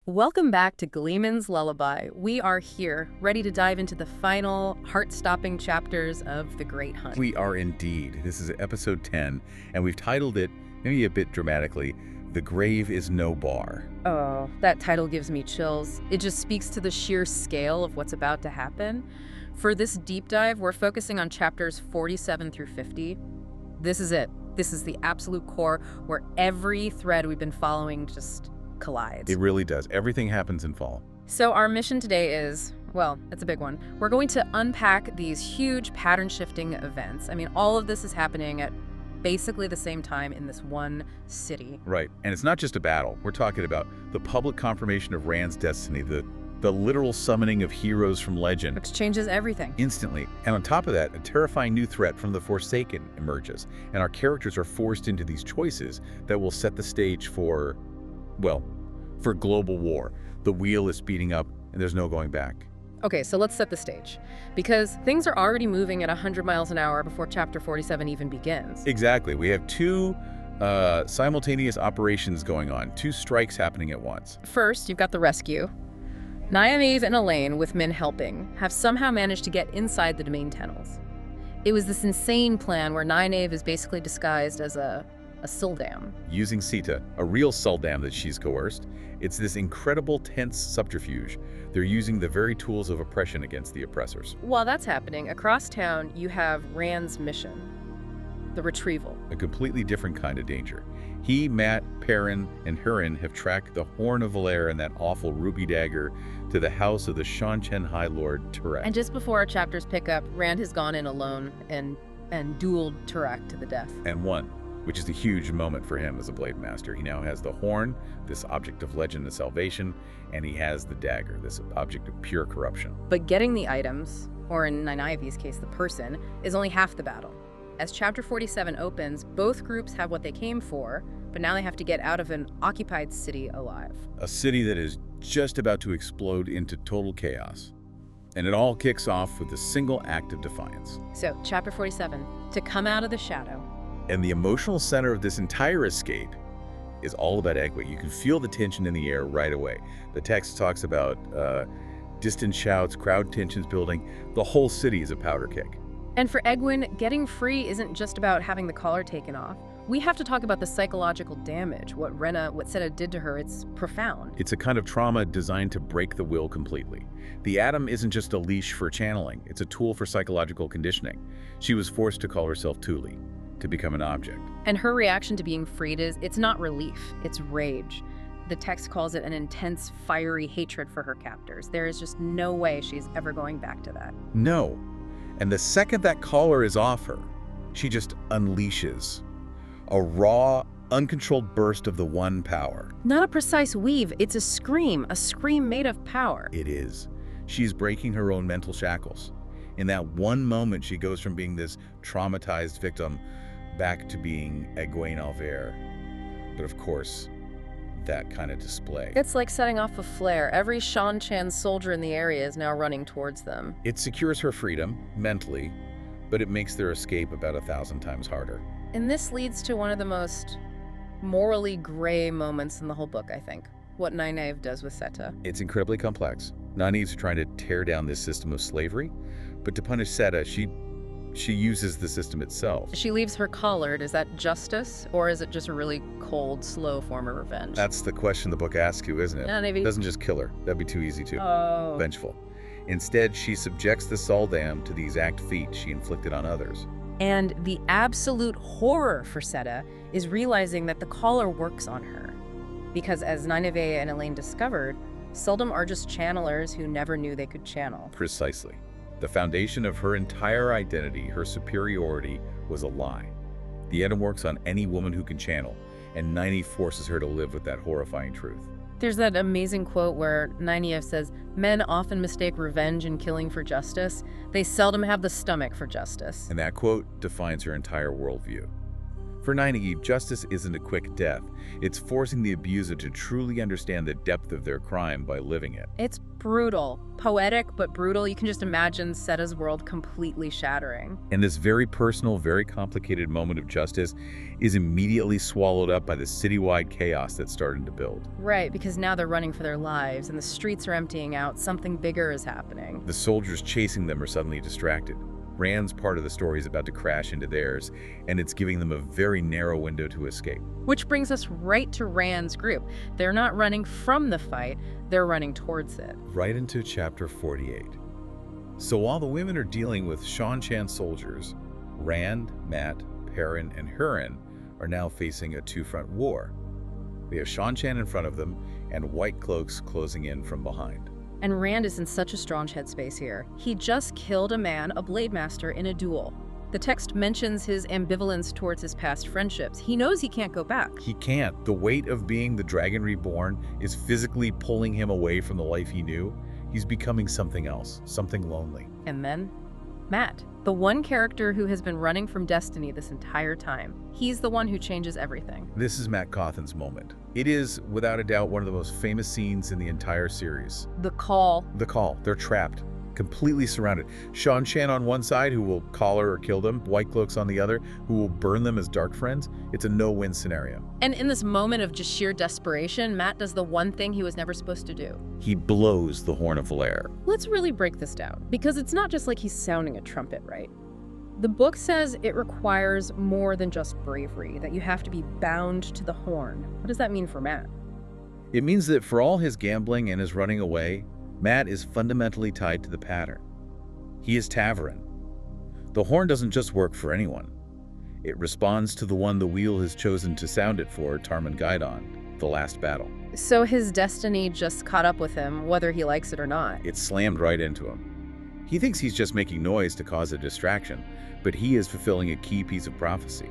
Welcome back to Gleeman's Lullaby. We are here, ready to dive into the final, heart-stopping chapters of The Great Hunt. We are indeed. This is episode 10, and we've titled it, maybe a bit dramatically, The Grave is No Bar. Oh, that title gives me chills. It just speaks to the sheer scale of what's about to happen. For this deep dive, we're focusing on chapters 47 through 50. This is it. This is the absolute core where every thread we've been following just collides. It really does. Everything happens in fall. So our mission today is, well, it's a big one. We're going to unpack these huge pattern-shifting events. I mean, all of this is happening at basically the same time in this one city. Right. And it's not just a battle. We're talking about the public confirmation of Rand's destiny, the literal summoning of heroes from legend. Which changes everything. Instantly. And on top of that, a terrifying new threat from the Forsaken emerges. And our characters are forced into these choices that will set the stage for, well, for global war. The wheel is speeding up and there's no going back. Okay, so let's set the stage. Because things are already moving at 100 miles an hour before chapter 47 even begins. Exactly. We have two simultaneous operations going on, two strikes happening at once. First, you've got the rescue. Nynaeve and Elaine, with Min helping, have somehow managed to get inside the domain tunnels. It was this insane plan where Nynaeve is basically disguised as a Sildam. Using Sita, a real Sildam that she's coerced, it's this incredible tense subterfuge. They're using the very tools of oppression against the oppressors. While that's happening, across town you have Rand's mission, the retrieval. A completely different kind of danger. He, Mat, Perrin, and Hurin have tracked the Horn of Valere and that awful ruby dagger to the house of the Shan-Chen High Lord Turek. And just before our chapters pick up, Rand has gone in alone and dueled Turek to the death. And won, which is a huge moment for him as a blade master. He now has the horn, this object of legend and salvation, and he has the dagger, this object of pure corruption. But getting the items, or in Nynaeve's case, the person, is only half the battle. As chapter 47 opens, both groups have what they came for, but now they have to get out of an occupied city alive. A city that is just about to explode into total chaos. And it all kicks off with a single act of defiance. So, chapter 47, to come out of the shadow. And the emotional center of this entire escape is all about Egwene. You can feel the tension in the air right away. The text talks about distant shouts, crowd tensions building. The whole city is a powder keg. And for Egwene, getting free isn't just about having the collar taken off. We have to talk about the psychological damage. What Seta did to her, it's profound. It's a kind of trauma designed to break the will completely. The atom isn't just a leash for channeling. It's a tool for psychological conditioning. She was forced to call herself Thule, to become an object. And her reaction to being freed it's not relief, it's rage. The text calls it an intense, fiery hatred for her captors. There is just no way she's ever going back to that. No. And the second that collar is off her, she just unleashes a raw, uncontrolled burst of the one power. Not a precise weave, it's a scream made of power. It is. She's breaking her own mental shackles. In that one moment, she goes from being this traumatized victim back to being Egwene Alvere. But of course, that kind of display. It's like setting off a flare. Every Shan-Chen soldier in the area is now running towards them. It secures her freedom, mentally, but it makes their escape about 1,000 times harder. And this leads to one of the most morally gray moments in the whole book, I think. What Nynaeve does with Seta. It's incredibly complex. Nynaeve's trying to tear down this system of slavery, but to punish Seta, she uses the system itself. She leaves her collared. Is that justice, or is it just a really cold, slow form of revenge? That's the question the book asks you, isn't it? Yeah, maybe. It doesn't just kill her. That'd be too easy too. Oh. Vengeful. Instead, she subjects the Sildam to the exact fate she inflicted on others. And the absolute horror for Seta is realizing that the collar works on her. Because as Nynaeve and Elaine discovered, Sildam are just channelers who never knew they could channel. Precisely. The foundation of her entire identity, her superiority, was a lie. The atom works on any woman who can channel, and Nynaeve forces her to live with that horrifying truth. There's that amazing quote where Nynaeve says, "Men often mistake revenge and killing for justice. They seldom have the stomach for justice." And that quote defines her entire worldview. For Nynaeve, justice isn't a quick death. It's forcing the abuser to truly understand the depth of their crime by living it. It's brutal. Poetic, but brutal. You can just imagine Setta's world completely shattering. And this very personal, very complicated moment of justice is immediately swallowed up by the citywide chaos that's starting to build. Right, because now they're running for their lives, and the streets are emptying out. Something bigger is happening. The soldiers chasing them are suddenly distracted. Rand's part of the story is about to crash into theirs, and it's giving them a very narrow window to escape. Which brings us right to Rand's group. They're not running from the fight, they're running towards it. Right into chapter 48. So while the women are dealing with Seanchan soldiers, Rand, Mat, Perrin, and Hurin are now facing a two-front war. They have Seanchan in front of them and White Cloaks closing in from behind. And Rand is in such a strong headspace here. He just killed a man, a blade master, in a duel. The text mentions his ambivalence towards his past friendships. He knows he can't go back. He can't. The weight of being the Dragon Reborn is physically pulling him away from the life he knew. He's becoming something else, something lonely. And then, Mat, the one character who has been running from destiny this entire time. He's the one who changes everything. This is Mat Cauthon's moment. It is, without a doubt, one of the most famous scenes in the entire series. The call. The call. They're trapped, completely surrounded. Seanchan on one side, who will collar or kill them. White Cloaks on the other, who will burn them as dark friends. It's a no-win scenario. And in this moment of just sheer desperation, Mat does the one thing he was never supposed to do. He blows the Horn of Valere. Let's really break this down, because it's not just like he's sounding a trumpet, right? The book says it requires more than just bravery, that you have to be bound to the horn. What does that mean for Mat? It means that for all his gambling and his running away, Mat is fundamentally tied to the pattern. He is Ta'veren. The horn doesn't just work for anyone. It responds to the one the wheel has chosen to sound it for, Tarmangaidon, the last battle. So his destiny just caught up with him, whether he likes it or not. It slammed right into him. He thinks he's just making noise to cause a distraction, but he is fulfilling a key piece of prophecy.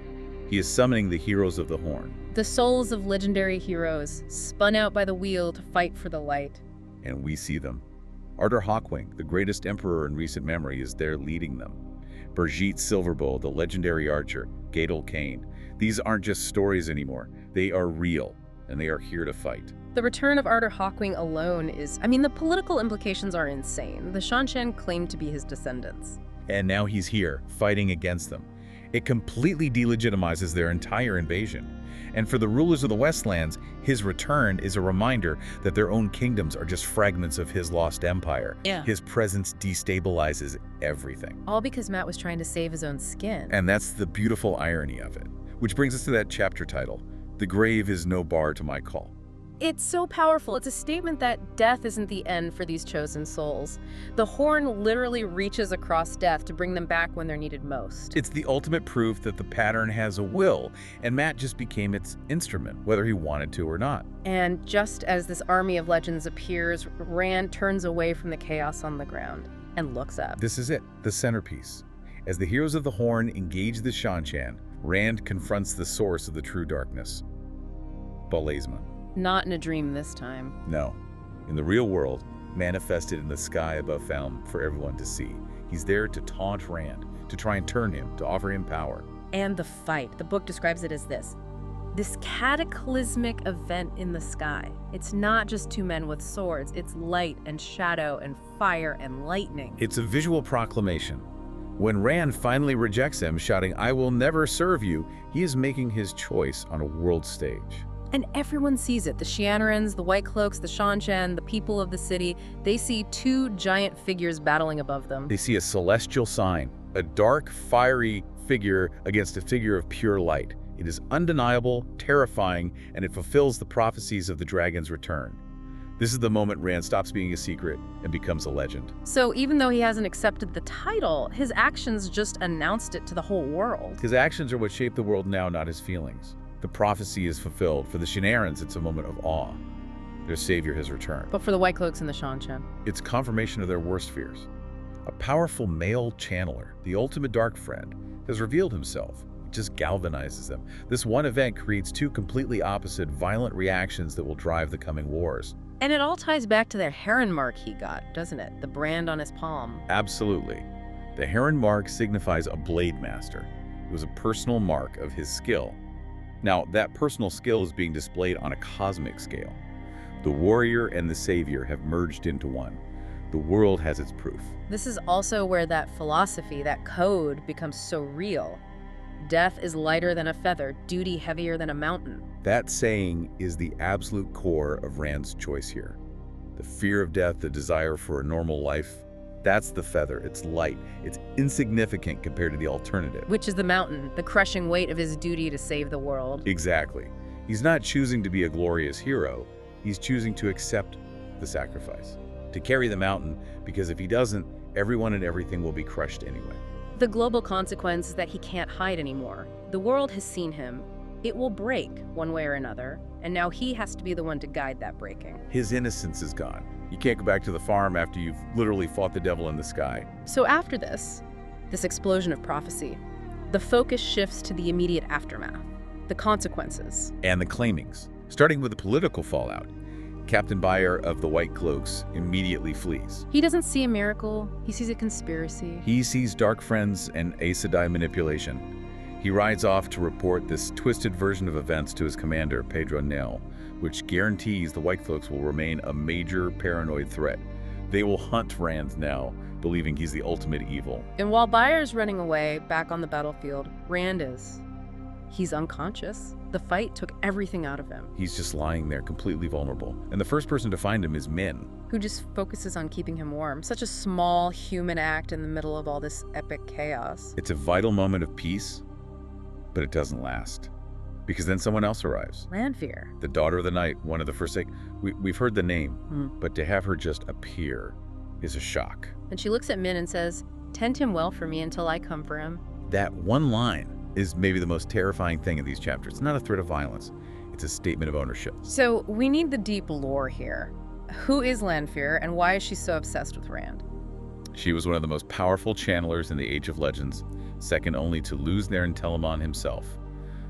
He is summoning the heroes of the horn. The souls of legendary heroes, spun out by the wheel to fight for the light. And we see them. Artur Hawkwing, the greatest emperor in recent memory, is there leading them. Birgitte Silverbow, the legendary archer, Gadel Kane. These aren't just stories anymore. They are real, and they are here to fight. The return of Artur Hawkwing alone is, the political implications are insane. The Seanchan claim to be his descendants. And now he's here, fighting against them. It completely delegitimizes their entire invasion. And for the rulers of the Westlands, his return is a reminder that their own kingdoms are just fragments of his lost empire. Yeah. His presence destabilizes everything. All because Mat was trying to save his own skin. And that's the beautiful irony of it. Which brings us to that chapter title, "The Grave is No Bar to My Call." It's so powerful. It's a statement that death isn't the end for these chosen souls. The horn literally reaches across death to bring them back when they're needed most. It's the ultimate proof that the pattern has a will, and Mat just became its instrument, whether he wanted to or not. And just as this army of legends appears, Rand turns away from the chaos on the ground and looks up. This is it, the centerpiece. As the heroes of the horn engage the Seanchan, Rand confronts the source of the true darkness, Balaisma. Not in a dream this time. No. In the real world, manifested in the sky above Falme for everyone to see. He's there to taunt Rand, to try and turn him, to offer him power. And the fight. The book describes it as this cataclysmic event in the sky. It's not just two men with swords. It's light and shadow and fire and lightning. It's a visual proclamation. When Rand finally rejects him, shouting, "I will never serve you," he is making his choice on a world stage. And everyone sees it. The Shianarans, the White Cloaks, the Seanchan, the people of the city. They see two giant figures battling above them. They see a celestial sign, a dark, fiery figure against a figure of pure light. It is undeniable, terrifying, and it fulfills the prophecies of the dragon's return. This is the moment Rand stops being a secret and becomes a legend. So even though he hasn't accepted the title, his actions just announced it to the whole world. His actions are what shape the world now, not his feelings. The prophecy is fulfilled. For the Shianarans, it's a moment of awe. Their savior has returned. But for the White Cloaks and the Seanchan, it's confirmation of their worst fears. A powerful male channeler, the ultimate dark friend, has revealed himself. It just galvanizes them. This one event creates two completely opposite, violent reactions that will drive the coming wars. And it all ties back to their heron mark he got, doesn't it? The brand on his palm. Absolutely. The heron mark signifies a blade master. It was a personal mark of his skill. Now, that personal skill is being displayed on a cosmic scale. The warrior and the savior have merged into one. The world has its proof. This is also where that philosophy, that code, becomes so real. Death is lighter than a feather, duty heavier than a mountain. That saying is the absolute core of Rand's choice here. The fear of death, the desire for a normal life, that's the feather. It's light. It's insignificant compared to the alternative. Which is the mountain, the crushing weight of his duty to save the world. Exactly. He's not choosing to be a glorious hero. He's choosing to accept the sacrifice, to carry the mountain, because if he doesn't, everyone and everything will be crushed anyway. The global consequence is that he can't hide anymore. The world has seen him. It will break one way or another, and now he has to be the one to guide that breaking. His innocence is gone. You can't go back to the farm after you've literally fought the devil in the sky. So after this explosion of prophecy, the focus shifts to the immediate aftermath, the consequences. And the claimings, starting with the political fallout. Captain Bayer of the White Cloaks immediately flees. He doesn't see a miracle, he sees a conspiracy. He sees dark friends and Aes Sedai manipulation. He rides off to report this twisted version of events to his commander, Pedro Nell, which guarantees the White Cloaks will remain a major paranoid threat. They will hunt Rand now, believing he's the ultimate evil. And while Bayer's running away, back on the battlefield, Rand is. He's unconscious. The fight took everything out of him. He's just lying there, completely vulnerable. And the first person to find him is Min, who just focuses on keeping him warm. Such a small human act in the middle of all this epic chaos. It's a vital moment of peace, but it doesn't last. Because then someone else arrives. Lanfear. The daughter of the night, one of the Forsaken. We've heard the name, but to have her just appear is a shock. And she looks at Min and says, "Tend him well for me until I come for him." That one line is maybe the most terrifying thing in these chapters. It's not a threat of violence. It's a statement of ownership. So we need the deep lore here. Who is Lanfear and why is she so obsessed with Rand? She was one of the most powerful channelers in the Age of Legends, second only to Lews-Therin Telamon himself,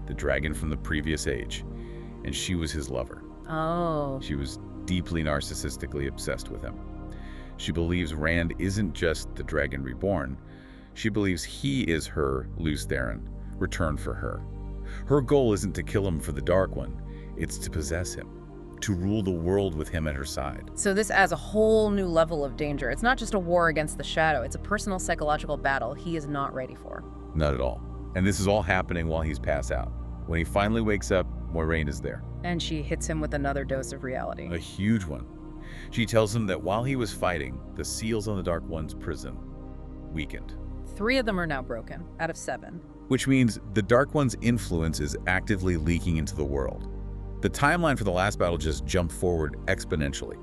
the dragon from the previous age, and she was his lover. Oh. She was deeply narcissistically obsessed with him. She believes Rand isn't just the Dragon Reborn. She believes he is her Lews-Therin, returned for her. Her goal isn't to kill him for the Dark One, it's to possess him, to rule the world with him at her side. So this adds a whole new level of danger. It's not just a war against the shadow, it's a personal psychological battle he is not ready for. Not at all. And this is all happening while he's passed out. When he finally wakes up, Moiraine is there. And she hits him with another dose of reality. A huge one. She tells him that while he was fighting, the seals on the Dark One's prison weakened. 3 of them are now broken, out of 7. Which means the Dark One's influence is actively leaking into the world. The timeline for the last battle just jumped forward exponentially.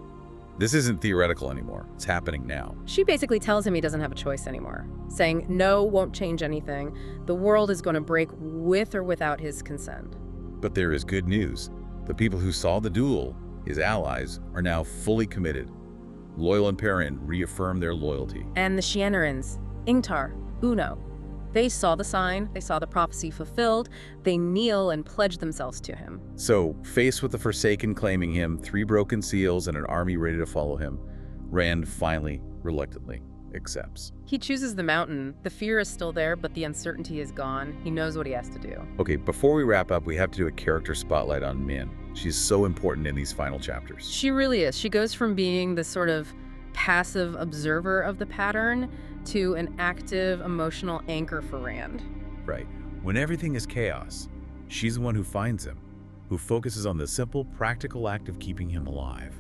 This isn't theoretical anymore. It's happening now. She basically tells him he doesn't have a choice anymore, saying no won't change anything. The world is going to break with or without his consent. But there is good news. The people who saw the duel, his allies, are now fully committed. Loyal and Perrin reaffirm their loyalty. And the Shienarans, Ingtar, Uno, they saw the sign, they saw the prophecy fulfilled, they kneel and pledge themselves to him. So, faced with the Forsaken claiming him, 3 broken seals, and an army ready to follow him, Rand finally, reluctantly, accepts. He chooses the mountain. The fear is still there, but the uncertainty is gone. He knows what he has to do. Okay, before we wrap up, we have to do a character spotlight on Min. She's so important in these final chapters. She really is. She goes from being the sort of passive observer of the pattern to an active emotional anchor for Rand. Right. When everything is chaos, she's the one who finds him, who focuses on the simple, practical act of keeping him alive.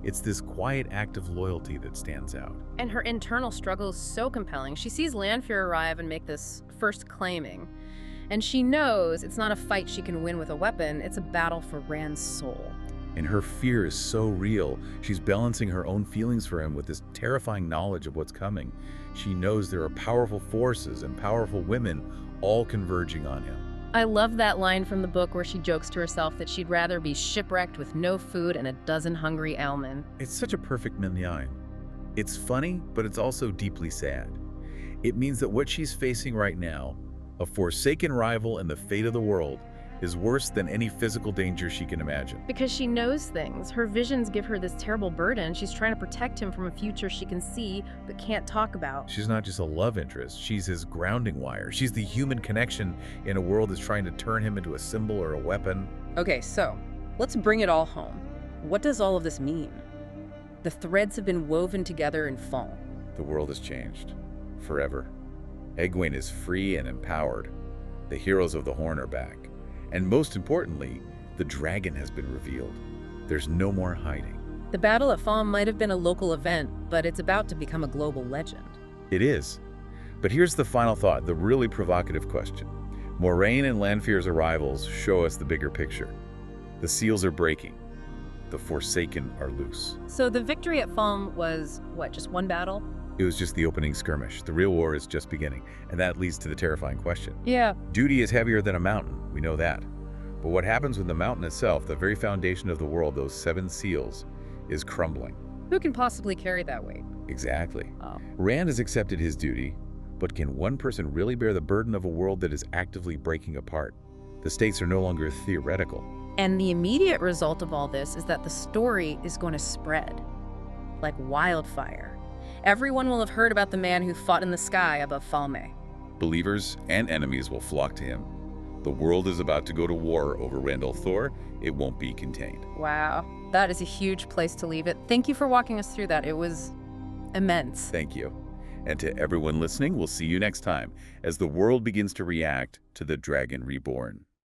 It's this quiet act of loyalty that stands out. And her internal struggle is so compelling. She sees Lanfear arrive and make this first claiming. And she knows it's not a fight she can win with a weapon, it's a battle for Rand's soul. And her fear is so real. She's balancing her own feelings for him with this terrifying knowledge of what's coming. She knows there are powerful forces and powerful women all converging on him. I love that line from the book where she jokes to herself that she'd rather be shipwrecked with no food and a dozen hungry owlmen. It's such a perfect line. It's funny, but it's also deeply sad. It means that what she's facing right now, a forsaken rival and the fate of the world, is worse than any physical danger she can imagine. Because she knows things. Her visions give her this terrible burden. She's trying to protect him from a future she can see but can't talk about. She's not just a love interest, she's his grounding wire. She's the human connection in a world that's trying to turn him into a symbol or a weapon. Okay, so let's bring it all home. What does all of this mean? The threads have been woven together in Falme. The world has changed. Forever. Egwene is free and empowered. The heroes of the Horn are back. And most importantly, the dragon has been revealed. There's no more hiding. The battle at Falme might have been a local event, but it's about to become a global legend. It is. But here's the final thought, the really provocative question. Moraine and Lanfear's arrivals show us the bigger picture. The seals are breaking. The Forsaken are loose. So the victory at Falme was, what, just one battle? It was just the opening skirmish. The real war is just beginning, and that leads to the terrifying question. Yeah. Duty is heavier than a mountain, we know that. But what happens when the mountain itself, the very foundation of the world, those 7 seals, is crumbling? Who can possibly carry that weight? Exactly. Oh. Rand has accepted his duty, but can one person really bear the burden of a world that is actively breaking apart? The stakes are no longer theoretical. And the immediate result of all this is that the story is going to spread like wildfire. Everyone will have heard about the man who fought in the sky above Falme. Believers and enemies will flock to him. The world is about to go to war over Randall Thor. It won't be contained. Wow, that is a huge place to leave it. Thank you for walking us through that. It was immense. Thank you. And to everyone listening, we'll see you next time as the world begins to react to the Dragon Reborn.